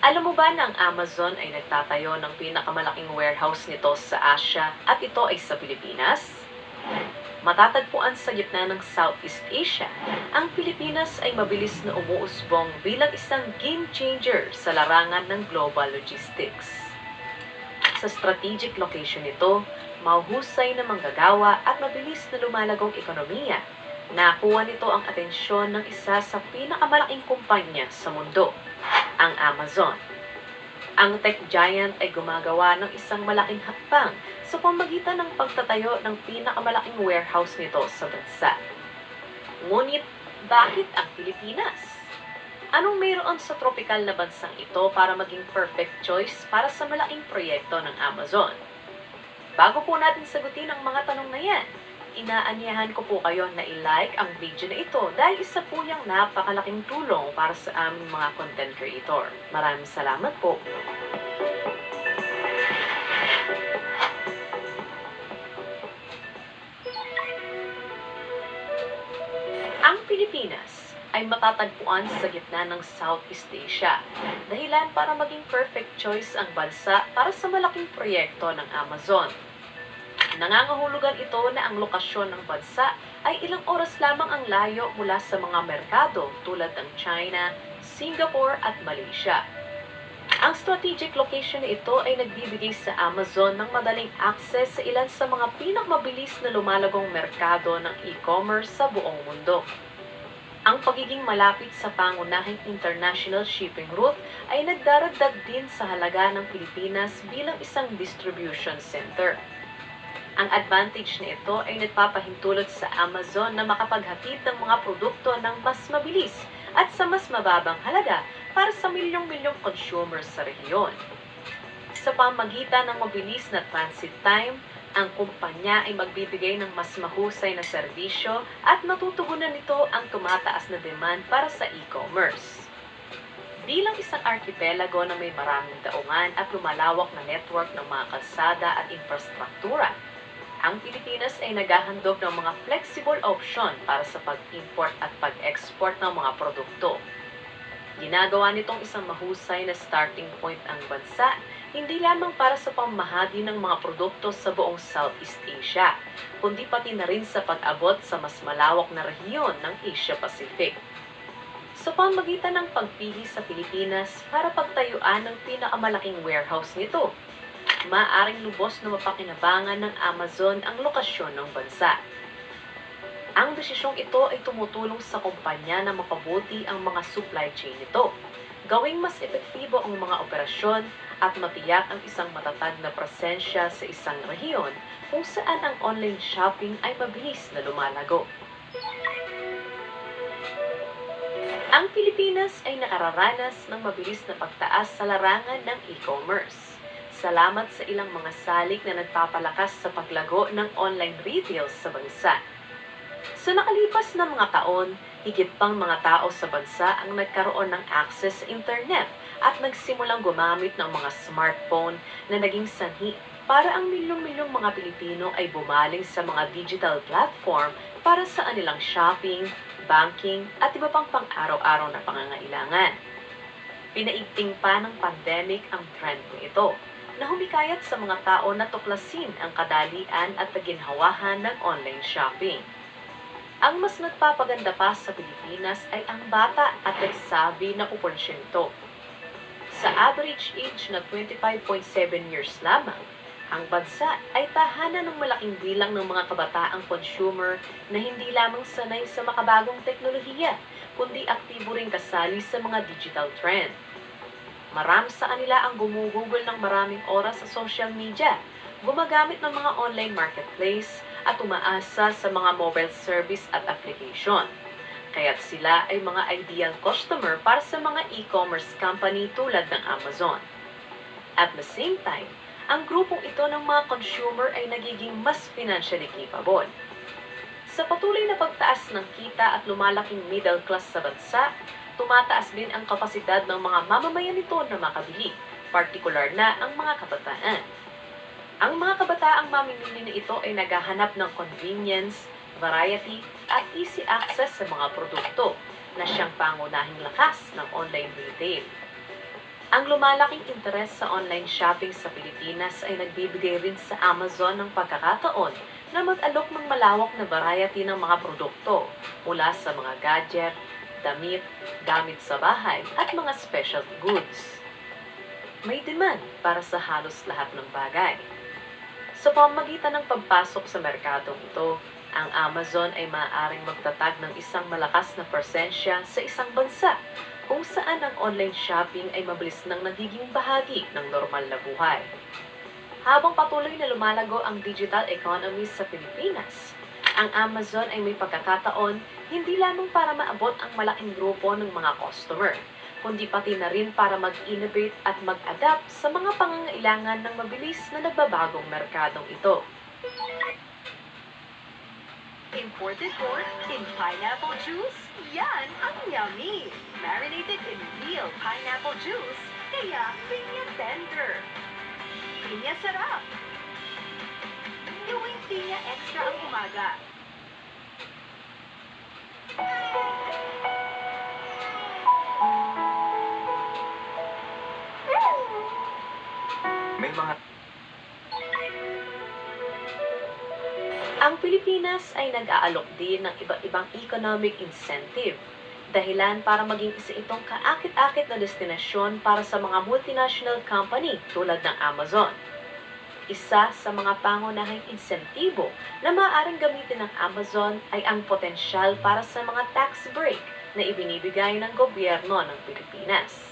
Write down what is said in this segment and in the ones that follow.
Alam mo ba na ang Amazon ay nagtatayo ng pinakamalaking warehouse nito sa Asia at ito ay sa Pilipinas? Matatagpuan sa gitna ng Southeast Asia, ang Pilipinas ay mabilis na umuusbong bilang isang game changer sa larangan ng global logistics. Sa strategic location nito, mahuhusay na manggagawa at mabilis na lumalagong ekonomiya. Nakuha nito ang atensyon ng isa sa pinakamalaking kumpanya sa mundo, ang Amazon. Ang tech giant ay gumagawa ng isang malaking hakbang sa pamamagitan ng pagtatayo ng pinakamalaking warehouse nito sa bansa. Ngunit, bakit ang Pilipinas? Anong mayroon sa tropical na bansang ito para maging perfect choice para sa malaking proyekto ng Amazon? Bago po natin sagutin ang mga tanong na yan, inaanyahan ko po kayo na i-like ang video na ito dahil isa po yung napakalaking tulong para sa aming mga content creator. Maraming salamat po. Ang Pilipinas ay matatagpuan sa gitna ng Southeast Asia, dahilan para maging perfect choice ang bansa para sa malaking proyekto ng Amazon. Nangangahulugan ito na ang lokasyon ng bansa ay ilang oras lamang ang layo mula sa mga merkado tulad ng China, Singapore at Malaysia. Ang strategic location na ito ay nagbibigay sa Amazon ng madaling access sa ilan sa mga pinakamabilis na lumalagong merkado ng e-commerce sa buong mundo. Ang pagiging malapit sa pangunahing international shipping route ay nagdaragdag din sa halaga ng Pilipinas bilang isang distribution center. Ang advantage na ito ay nagpapahintulot sa Amazon na makapaghatid ng mga produkto ng mas mabilis at sa mas mababang halaga para sa milyong-milyong consumers sa rehiyon. Sa pamamagitan ng mabilis na transit time, ang kumpanya ay magbibigay ng mas mahusay na serbisyo at matutugunan nito ang tumataas na demand para sa e-commerce. Bilang isang archipelago na may maraming daungan at lumalawak na network ng mga kalsada at infrastruktura, ang Pilipinas ay naghahandog ng mga flexible option para sa pag-import at pag-export ng mga produkto. Ginagawa nitong isang mahusay na starting point ang bansa, hindi lamang para sa pamahagi ng mga produkto sa buong Southeast Asia, kundi pati na rin sa pag-abot sa mas malawak na rehiyon ng Asia Pacific. Sa pamamagitan ng pagpili sa Pilipinas para pagtayuan ng pinakamalaking warehouse nito, maaaring lubos na mapakinabangan ng Amazon ang lokasyon ng bansa. Ang desisyong ito ay tumutulong sa kumpanya na makabuti ang mga supply chain nito, gawing mas epektibo ang mga operasyon at matiyak ang isang matatag na presensya sa isang rehiyon kung saan ang online shopping ay mabilis na lumalago. Ang Pilipinas ay nakararanas ng mabilis na pagtaas sa larangan ng e-commerce. Salamat sa ilang mga salik na nagpapalakas sa paglago ng online retail sa bansa. Sa nakalipas na mga taon, higit pang mga tao sa bansa ang nagkaroon ng access sa internet at nagsimulang gumamit ng mga smartphone na naging sanhi para ang milyong-milyong mga Pilipino ay bumaling sa mga digital platform para sa kanilang shopping, banking at iba pang pang-araw-araw na pangangailangan. Pinaigting pa ng pandemic ang trend ito, na humikayat sa mga tao na tuklasin ang kadalian at taginhawahan ng online shopping. Ang mas nagpapaganda pa sa Pilipinas ay ang bata at nagsabi na populasyon nito. Sa average age na 25.7 years lamang, ang bansa ay tahanan ng malaking bilang ng mga kabataang consumer na hindi lamang sanay sa makabagong teknolohiya, kundi aktibo ring kasali sa mga digital trend. Marami sa kanila ang gumugugol ng maraming oras sa social media, gumagamit ng mga online marketplace at umaasa sa mga mobile service at application. Kaya't sila ay mga ideal customer para sa mga e-commerce company tulad ng Amazon. At the same time, ang grupong ito ng mga consumer ay nagiging mas financially capable. Sa patuloy na pagtaas ng kita at lumalaking middle class sa bansa, tumataas din ang kapasidad ng mga mamamayan nito na makabili, partikular na ang mga kabataan. Ang mga kabataang mamimili na ito ay naghahanap ng convenience, variety, at easy access sa mga produkto na siyang pangunahing lakas ng online retail. Ang lumalaking interes sa online shopping sa Pilipinas ay nagbibigay rin sa Amazon ng pagkakataon na mag-alok ng malawak na variety ng mga produkto mula sa mga gadget, damit, gamit sa bahay at mga specialty goods. May demand para sa halos lahat ng bagay. Sa pamamagitan ng pagpasok sa merkadong ito, ang Amazon ay maaaring magtatag ng isang malakas na presensya sa isang bansa kung saan ang online shopping ay mabilis nang nagiging bahagi ng normal na buhay. Habang patuloy na lumalago ang digital economy sa Pilipinas, ang Amazon ay may pagkakataon hindi lamang para maabot ang malaking grupo ng mga customer, kundi pati na rin para mag-innovate at mag-adapt sa mga pangangailangan ng mabilis na nagbabagong merkadong ito. Imported pork in pineapple juice? Yan ang yummy! Marinated in real pineapple juice, kaya pinya tender. Pinya sarap. Gawing pinya extra ang umaga. May mga Ang Pilipinas ay nag-aalok din ng iba't ibang economic incentive, dahilan para maging isa itong kaakit-akit na destinasyon para sa mga multinational company tulad ng Amazon. Isa sa mga pangunahing insentibo na maaaring gamitin ng Amazon ay ang potensyal para sa mga tax break na ibinibigay ng gobyerno ng Pilipinas.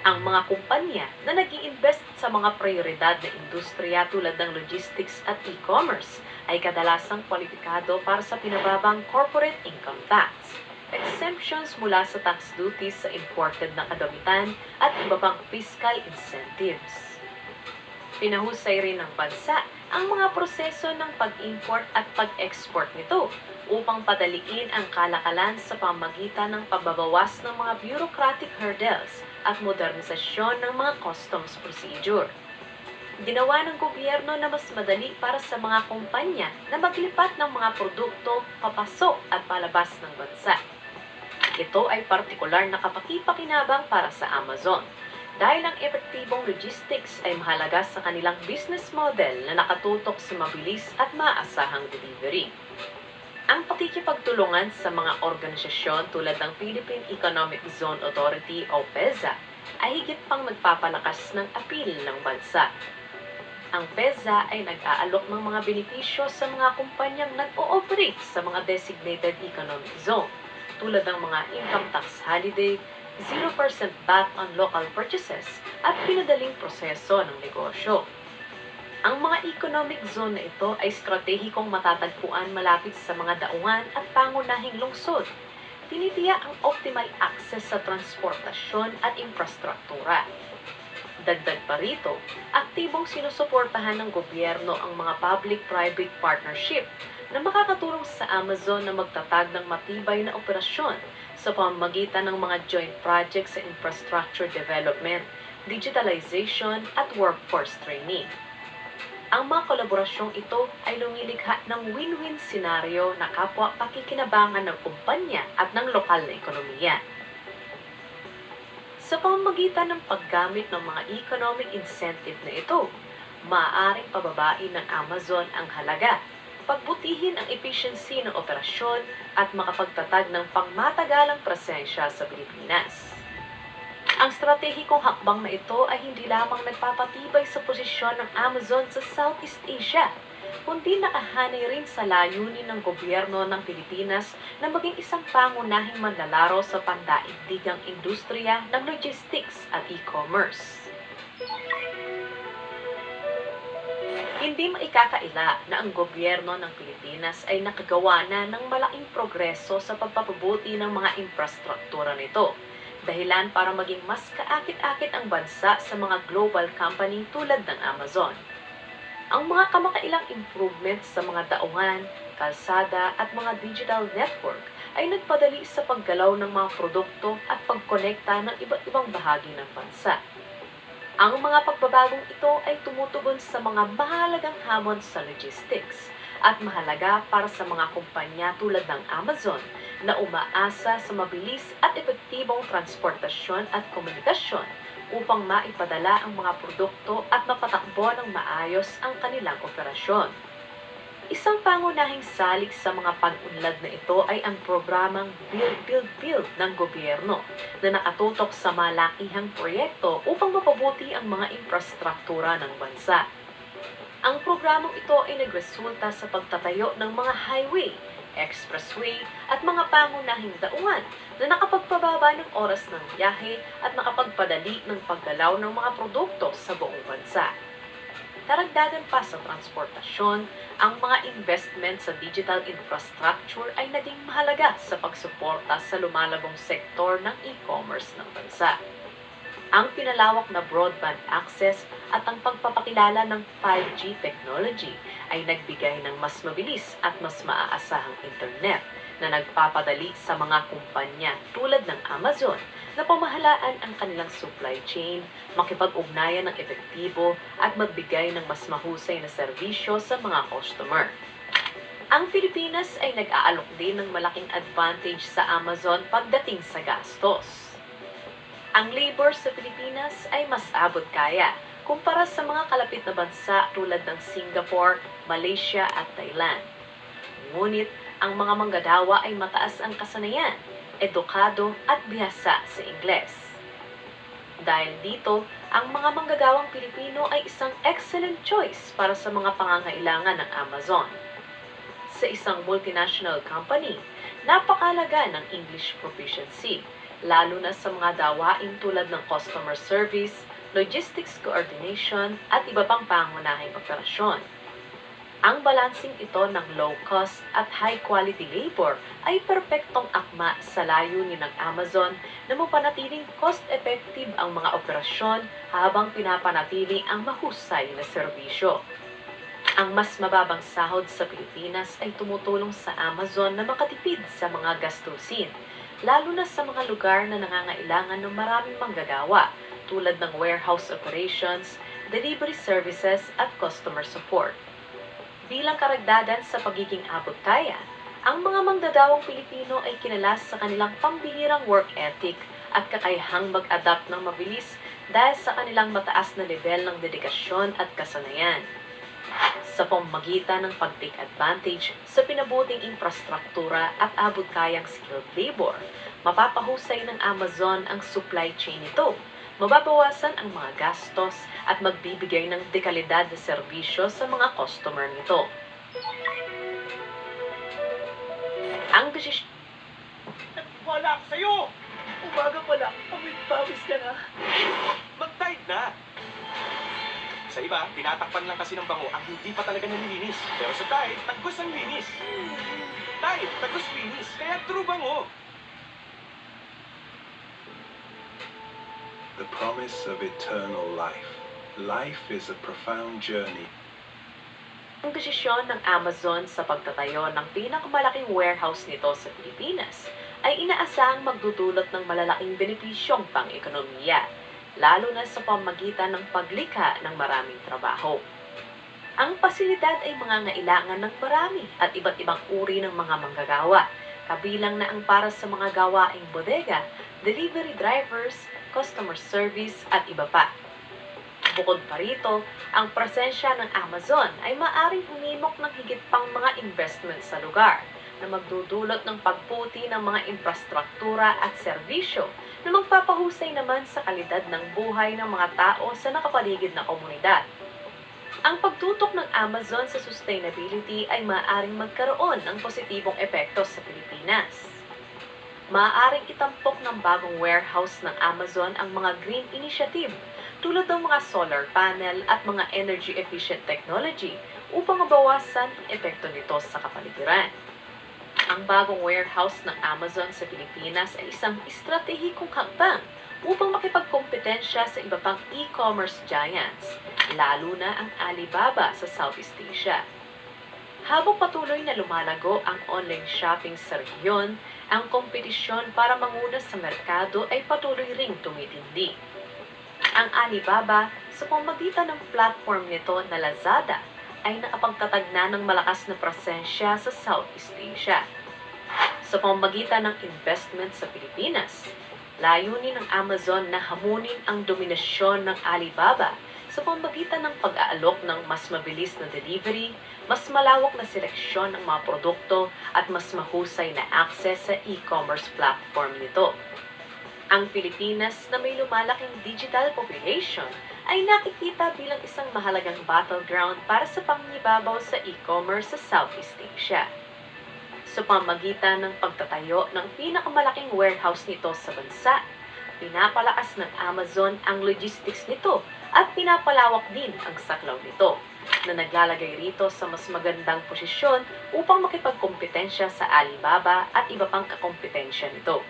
Ang mga kumpanya na nag-i-invest sa mga prioridad na industriya tulad ng logistics at e-commerce ay kadalasang kwalipikado para sa pinababang corporate income tax, exemptions mula sa tax duties sa imported na kadamitan at iba pang fiscal incentives. Pinahusay rin ng bansa ang mga proseso ng pag-import at pag-export nito upang padaliin ang kalakalan sa pamagitan ng pagbabawas ng mga bureaucratic hurdles at modernisasyon ng mga customs procedure. Ginawa ng gobyerno na mas madali para sa mga kumpanya na maglipat ng mga produkto papasok at palabas ng bansa. Ito ay partikular na kapaki-pakinabang para sa Amazon dahil ang epektibong logistics ay mahalaga sa kanilang business model na nakatutok sa mabilis at maasahang delivery. Ang pakikipagtulungan sa mga organisasyon tulad ng Philippine Economic Zone Authority o PEZA ay higit pang nagpapalakas ng appeal ng bansa. Ang PEZA ay nag-aalok ng mga benepisyo sa mga kumpanyang nag-ooperate sa mga designated economic zone tulad ng mga income tax holiday, 0% VAT on local purchases at pinadaling proseso ng negosyo. Ang mga economic zone na ito ay estratehikong matatagpuan malapit sa mga daungan at pangunahing lungsod. Tinitiyak ang optimal access sa transportasyon at infrastruktura. Dagdag pa rito, aktibong sinusuportahan ng gobyerno ang mga public-private partnership na makakatulong sa Amazon na magtatag ng matibay na operasyon sa pamamagitan ng mga joint projects sa infrastructure development, digitalization at workforce training. Ang mga kolaborasyong ito ay lumilikha ng win-win senaryo na kapwa pakikinabangan ng kumpanya at ng lokal na ekonomiya. Sa pamamagitan ng paggamit ng mga economic incentive na ito, maaaring pababain ng Amazon ang halaga, pagbutihin ang efficiency ng operasyon at makapagtatag ng pangmatagalang presensya sa Pilipinas. Ang estratehikong hakbang na ito ay hindi lamang nagpapatibay sa posisyon ng Amazon sa Southeast Asia, kundi nakahanay rin sa layunin ng gobyerno ng Pilipinas na maging isang pangunahing manlalaro sa pandaigdigang industriya ng logistics at e-commerce. Hindi maikakaila na ang gobyerno ng Pilipinas ay nakagawa na ng malaking progreso sa pagpapabuti ng mga infrastruktura nito, dahilan para maging mas kaakit-akit ang bansa sa mga global company tulad ng Amazon. Ang mga kamakailang improvements sa mga daungan, kalsada at mga digital network ay nagpadali sa paggalaw ng mga produkto at pagkonekta ng iba't ibang bahagi ng bansa. Ang mga pagbabagong ito ay tumutugon sa mga mahalagang hamon sa logistics at mahalaga para sa mga kumpanya tulad ng Amazon na umaasa sa mabilis at epektibong transportasyon at komunikasyon upang maipadala ang mga produkto at mapatakbo ng maayos ang kanilang operasyon. Isang pangunahing salik sa mga pag-unlad na ito ay ang programang Build ng gobyerno na nakatutok sa malakihang proyekto upang mapabuti ang mga infrastruktura ng bansa. Ang programang ito ay nagresulta sa pagtatayo ng mga highway, expressway at mga pangunahing daungan na nakapagpababa ng oras ng biyahe at nakapagpadali ng paggalaw ng mga produkto sa buong bansa. Karagdagan pa sa transportasyon, ang mga investment sa digital infrastructure ay naging mahalaga sa pagsuporta sa lumalabong sektor ng e-commerce ng bansa. Ang pinalawak na broadband access at ang pagpapakilala ng 5G technology ay nagbigay ng mas mabilis at mas maaasahang internet na nagpapadali sa mga kumpanya tulad ng Amazon na pamahalaan ang kanilang supply chain, makipag-ugnayan ng epektibo at magbigay ng mas mahusay na serbisyo sa mga customer. Ang Pilipinas ay nag-aalok din ng malaking advantage sa Amazon pagdating sa gastos. Ang labor sa Pilipinas ay mas abot kaya kumpara sa mga kalapit na bansa tulad ng Singapore, Malaysia at Thailand. Ngunit, ang mga manggagawa ay mataas ang kasanayan, edukado at bihasa sa Ingles. Dahil dito, ang mga manggagawang Pilipino ay isang excellent choice para sa mga pangangailangan ng Amazon. Sa isang multinational company, napakalaga ng English proficiency, lalo na sa mga dawain tulad ng customer service, logistics coordination at iba pang pangunahing operasyon. Ang balancing ito ng low cost at high quality labor ay perpektong akma sa layunin ng Amazon na mapanatiling cost-effective ang mga operasyon habang pinapanatili ang mahusay na serbisyo. Ang mas mababang sahod sa Pilipinas ay tumutulong sa Amazon na makatipid sa mga gastusin, lalo na sa mga lugar na nangangailangan ng maraming manggagawa tulad ng warehouse operations, delivery services at customer support. Bilang karagdagan sa pagiging abot kaya, ang mga manggagawang Pilipino ay kinalas sa kanilang pambihirang work ethic at kakayahang mag-adapt ng mabilis dahil sa kanilang mataas na level ng dedikasyon at kasanayan. Sa pamamagitan ng pag-take advantage sa pinabuting infrastruktura at abot kayang skilled labor, mapapahusay ng Amazon ang supply chain nito, mababawasan ang mga gastos at magbibigay ng dekalidad na serbisyo sa mga customer nito. Ang desisyon Wala ako sa'yo! Umaga pa lang, pawis ka na. Mag-tide na! Sa iba, tinatakpan lang kasi ng bango ang hindi pa talaga nalilinis. Pero sa Tide, tagos ang linis. Tide, tagos linis. Kaya true bango. The promise of eternal life. Life is a profound journey. Ang desisyon ng Amazon sa pagtatayo ng pinakamalaking warehouse nito sa Pilipinas ay inaasahang magdudulot ng malalaking benepisyong pang-ekonomiya, lalo na sa pamamagitan ng paglikha ng maraming trabaho. Ang pasilidad ay mangangailangan ng marami at iba't ibang uri ng mga manggagawa, kabilang na ang para sa mga gawaing bodega, delivery drivers, customer service at iba pa. Bukod pa rito, ang presensya ng Amazon ay maaring humimok ng higit pang mga investment sa lugar na magdudulot ng pagputi ng mga infrastruktura at serbisyo na magpapahusay naman sa kalidad ng buhay ng mga tao sa nakapaligid na komunidad. Ang pagtutok ng Amazon sa sustainability ay maaaring magkaroon ng positibong epekto sa Pilipinas. Maaaring itampok ng bagong warehouse ng Amazon ang mga green initiative tulad ng mga solar panel at mga energy-efficient technology upang mabawasan ang epekto nito sa kapaligiran. Ang bagong warehouse ng Amazon sa Pilipinas ay isang estratehikong hakbang upang makipagkompetensya sa iba pang e-commerce giants, lalo na ang Alibaba sa Southeast Asia. Habang patuloy na lumalago ang online shopping sa rehiyon, ang kompetisyon para manguna sa merkado ay patuloy ring tumitindi. Ang Alibaba, sa pamamagitan ng platform nito na Lazada, ay nakapagtatag na ng malakas na presensya sa Southeast Asia. Sa pamamagitan ng investment sa Pilipinas, layunin ng Amazon na hamunin ang dominasyon ng Alibaba sa pamamagitan ng pag-aalok ng mas mabilis na delivery, mas malawak na seleksyon ng mga produkto at mas mahusay na access sa e-commerce platform nito. Ang Pilipinas na may lumalaking digital population ay nakikita bilang isang mahalagang battleground para sa pangingibabaw sa e-commerce sa Southeast Asia. Sa pamamagitan ng pagtatayo ng pinakamalaking warehouse nito sa bansa, pinapalakas ng Amazon ang logistics nito at pinapalawak din ang saklaw nito, na naglalagay rito sa mas magandang posisyon upang makipagkompetensya sa Alibaba at iba pang kakompetensya nito.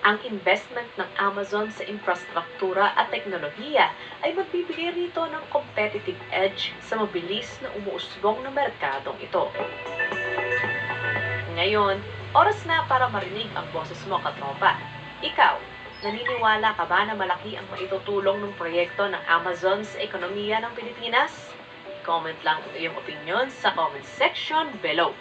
Ang investment ng Amazon sa infrastruktura at teknolohiya ay magbibigay rito ng competitive edge sa mabilis na umuusbong na merkadong ito. Ngayon, oras na para marinig ang boses mo, katropa. Ikaw, naniniwala ka ba na malaki ang maitutulong ng proyekto ng Amazon sa ekonomiya ng Pilipinas? Comment lang ang iyong opinion sa comment section below.